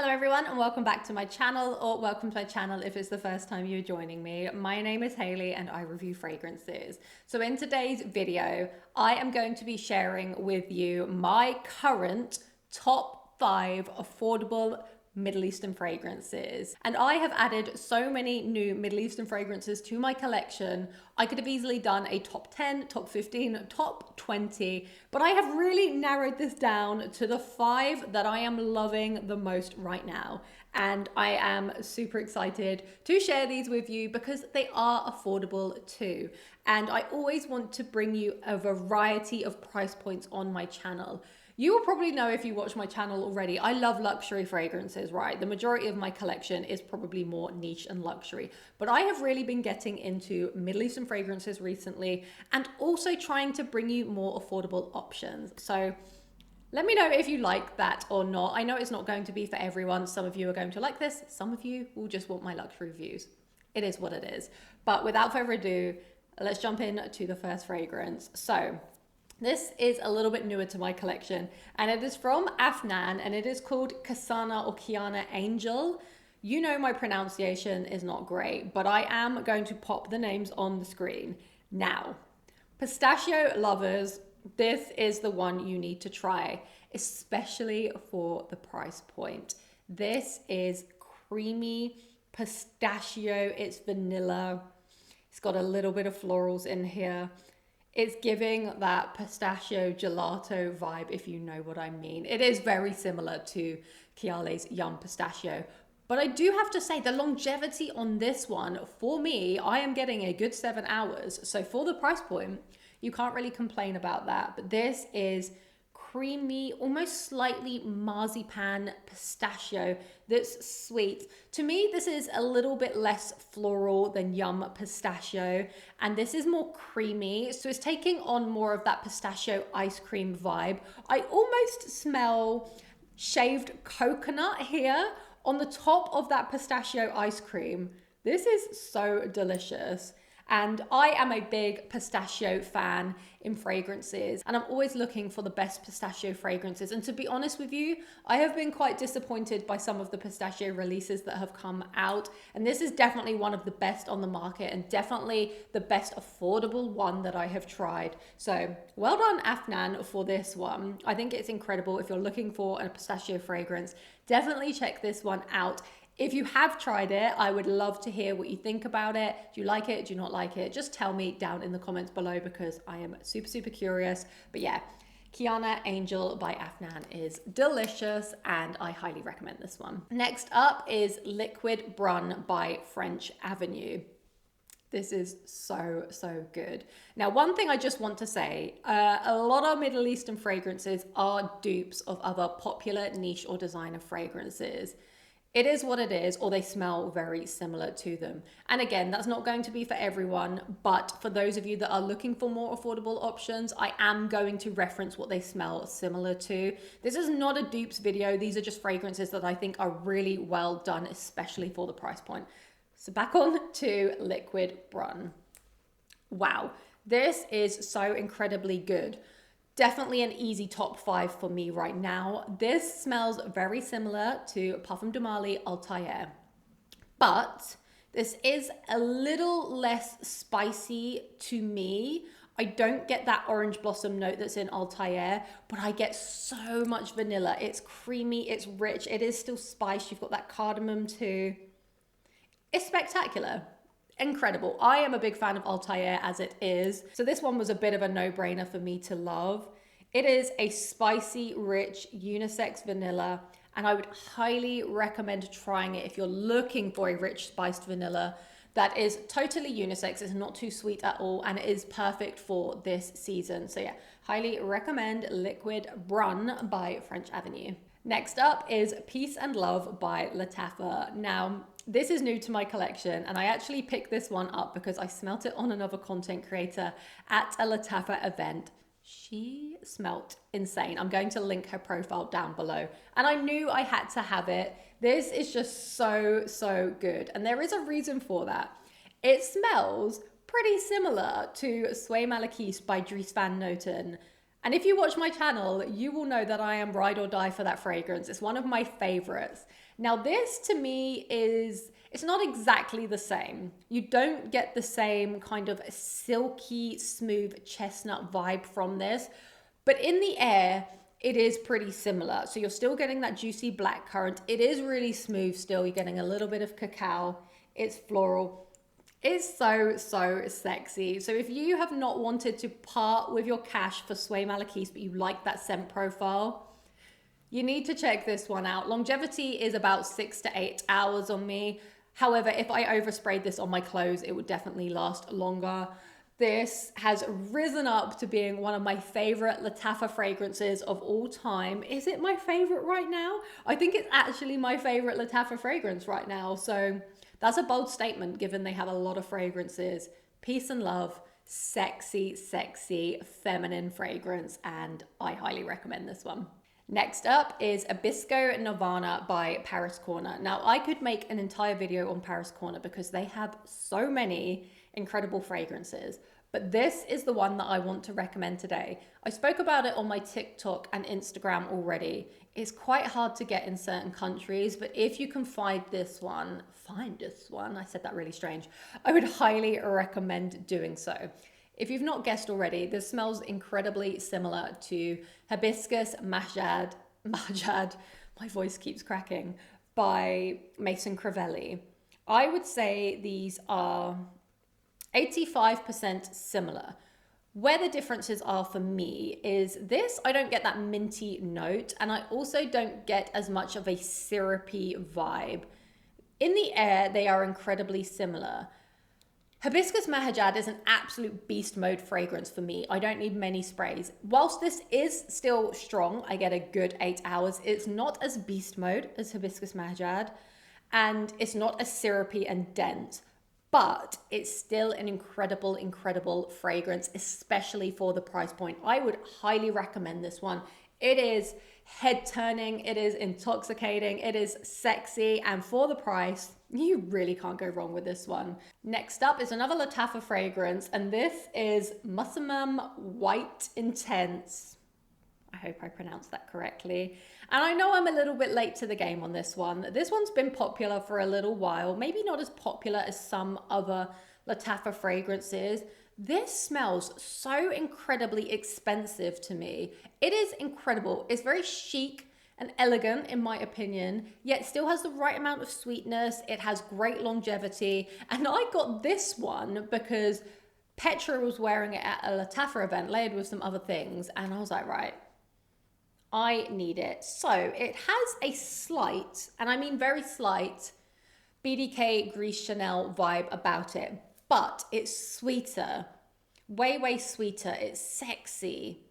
Hello everyone and welcome back to my channel, or welcome to my channel if it's the first time you're joining me. My name is Hayley and I review fragrances. So in today's video, I am going to be sharing with you my current top 5 affordable Middle Eastern fragrances. And I have added so many new Middle Eastern fragrances to my collection. I could have easily done a top 10, top 15, top 20, but I have really narrowed this down to the 5 that I am loving the most right now. And I am super excited to share these with you because they are affordable too. And I always want to bring you a variety of price points on my channel. You will probably know if you watch my channel already, I love luxury fragrances, right? The majority of my collection is probably more niche and luxury, but I have really been getting into Middle Eastern fragrances recently and also trying to bring you more affordable options. So let me know if you like that or not. I know it's not going to be for everyone. Some of you are going to like this. Some of you will just want my luxury reviews. It is what it is. But without further ado, let's jump in to the first fragrance. So this is a little bit newer to my collection and it is from Afnan and it is called Kiaana or Kiaana Angel. You know my pronunciation is not great, but I am going to pop the names on the screen. Now, pistachio lovers, this is the one you need to try, especially for the price point. This is creamy pistachio, it's vanilla, it's got a little bit of florals in here. It's giving that pistachio gelato vibe, if you know what I mean. It is very similar to Kiaana's Yum Pistachio. But I do have to say the longevity on this one, for me, I am getting a good 7 hours. So for the price point, you can't really complain about that. But this is creamy, almost slightly marzipan pistachio that's sweet. To me, this is a little bit less floral than Yum Pistachio, and this is more creamy, so it's taking on more of that pistachio ice cream vibe. I almost smell shaved coconut here on the top of that pistachio ice cream. This is so delicious. And I am a big pistachio fan in fragrances, and I'm always looking for the best pistachio fragrances. And to be honest with you, I have been quite disappointed by some of the pistachio releases that have come out. And this is definitely one of the best on the market and definitely the best affordable one that I have tried. So well done, Afnan, for this one. I think it's incredible. If you're looking for a pistachio fragrance, definitely check this one out. If you have tried it, I would love to hear what you think about it. Do you like it? Do you not like it? Just tell me down in the comments below because I am super, super curious. But yeah, Kiaana Angel by Afnan is delicious and I highly recommend this one. Next up is Liquid Brun by French Avenue. This is so, so good. Now, one thing I just want to say, a lot of Middle Eastern fragrances are dupes of other popular niche or designer fragrances. It is what it is, or they smell very similar to them. And again, that's not going to be for everyone, but for those of you that are looking for more affordable options, I am going to reference what they smell similar to. This is not a dupes video. These are just fragrances that I think are really well done, especially for the price point. So back on to Liquid Brun. Wow, this is so incredibly good. Definitely an easy top 5 for me right now. This smells very similar to Parfum de Marly Altair, but this is a little less spicy to me. I don't get that orange blossom note that's in Altair, but I get so much vanilla. It's creamy, it's rich, it is still spiced. You've got that cardamom too. It's spectacular. Incredible. I am a big fan of Altair as it is. So this one was a bit of a no-brainer for me to love. It is a spicy, rich, unisex vanilla, and I would highly recommend trying it if you're looking for a rich, spiced vanilla that is totally unisex. It's not too sweet at all, and it is perfect for this season. So yeah, highly recommend Liquid Brun by French Avenue. Next up is Peace and Love by Lattafa. Now, this is new to my collection and I actually picked this one up because I smelt it on another content creator at a Lattafa event. She smelt insane. I'm going to link her profile down below. And I knew I had to have it. This is just so, so good. And there is a reason for that. It smells pretty similar to Sway Malakis by Dries Van Noten. And if you watch my channel, you will know that I am ride or die for that fragrance. It's one of my favorites. Now this to me it's not exactly the same. You don't get the same kind of silky, smooth chestnut vibe from this, but in the air, it is pretty similar. So you're still getting that juicy blackcurrant. It is really smooth still. You're getting a little bit of cacao. It's floral. It's so, so sexy. So if you have not wanted to part with your cash for Sway Malakis, but you like that scent profile, you need to check this one out. Longevity is about 6 to 8 hours on me. However, if I oversprayed this on my clothes, it would definitely last longer. This has risen up to being one of my favorite Lattafa fragrances of all time. Is it my favorite right now? I think it's actually my favorite Lattafa fragrance right now. So that's a bold statement given they have a lot of fragrances. Peace and love, sexy, sexy, feminine fragrance, and I highly recommend this one. Next up is Ibisco Nirvana by Paris Corner. Now, I could make an entire video on Paris Corner because they have so many incredible fragrances, but this is the one that I want to recommend today. I spoke about it on my TikTok and Instagram already. It's quite hard to get in certain countries, but if you can find this one, I said that really strange, I would highly recommend doing so. If you've not guessed already, this smells incredibly similar to Hibiscus Mahjad, my voice keeps cracking, by Mason Crivelli. I would say these are 85% similar. Where the differences are for me is this, I don't get that minty note, and I also don't get as much of a syrupy vibe. In the air, they are incredibly similar. Hibiscus Mahjad is an absolute beast mode fragrance for me. I don't need many sprays. Whilst this is still strong, I get a good 8 hours. It's not as beast mode as Hibiscus Mahjad, and it's not as syrupy and dense, but it's still an incredible, incredible fragrance, especially for the price point. I would highly recommend this one. It is head turning, it is intoxicating, it is sexy, and for the price, you really can't go wrong with this one. Next up is another Lattafa fragrance, and this is Musamam White Intense. I hope I pronounced that correctly. And I know I'm a little bit late to the game on this one. This one's been popular for a little while, maybe not as popular as some other Lattafa fragrances. This smells so incredibly expensive to me. It is incredible. It's very chic and elegant in my opinion, yet still has the right amount of sweetness. It has great longevity. And I got this one because Petra was wearing it at a Lattafa event layered with some other things. And I was like, right, I need it. So it has a slight, and I mean very slight, BDK Gris Chanel vibe about it, but it's sweeter, way, way sweeter. It's sexy.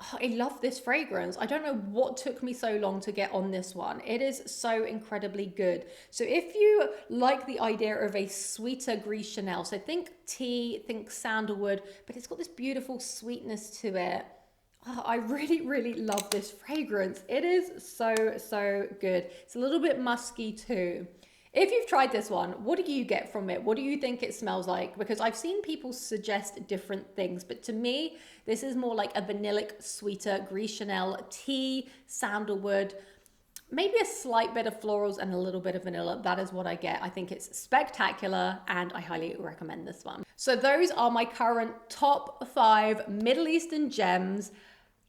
Oh, I love this fragrance. I don't know what took me so long to get on this one. It is so incredibly good. So if you like the idea of a sweeter Gris Chanel, so think tea, think sandalwood, but it's got this beautiful sweetness to it. Oh, I really, really love this fragrance. It is so, so good. It's a little bit musky too. If you've tried this one, what do you get from it? What do you think it smells like? Because I've seen people suggest different things, but to me, this is more like a vanillic, sweeter Gris Chanel tea, sandalwood, maybe a slight bit of florals and a little bit of vanilla. That is what I get. I think it's spectacular and I highly recommend this one. So those are my current top 5 Middle Eastern gems.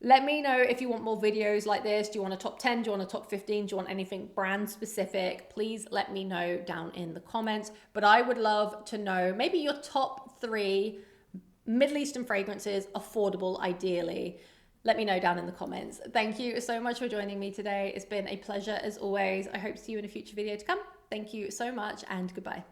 Let me know if you want more videos like this. Do you want a top 10? Do you want a top 15? Do you want anything brand specific? Please let me know down in the comments. But I would love to know maybe your top 3 Middle Eastern fragrances, affordable ideally. Let me know down in the comments. Thank you so much for joining me today. It's been a pleasure as always. I hope to see you in a future video to come. Thank you so much and goodbye.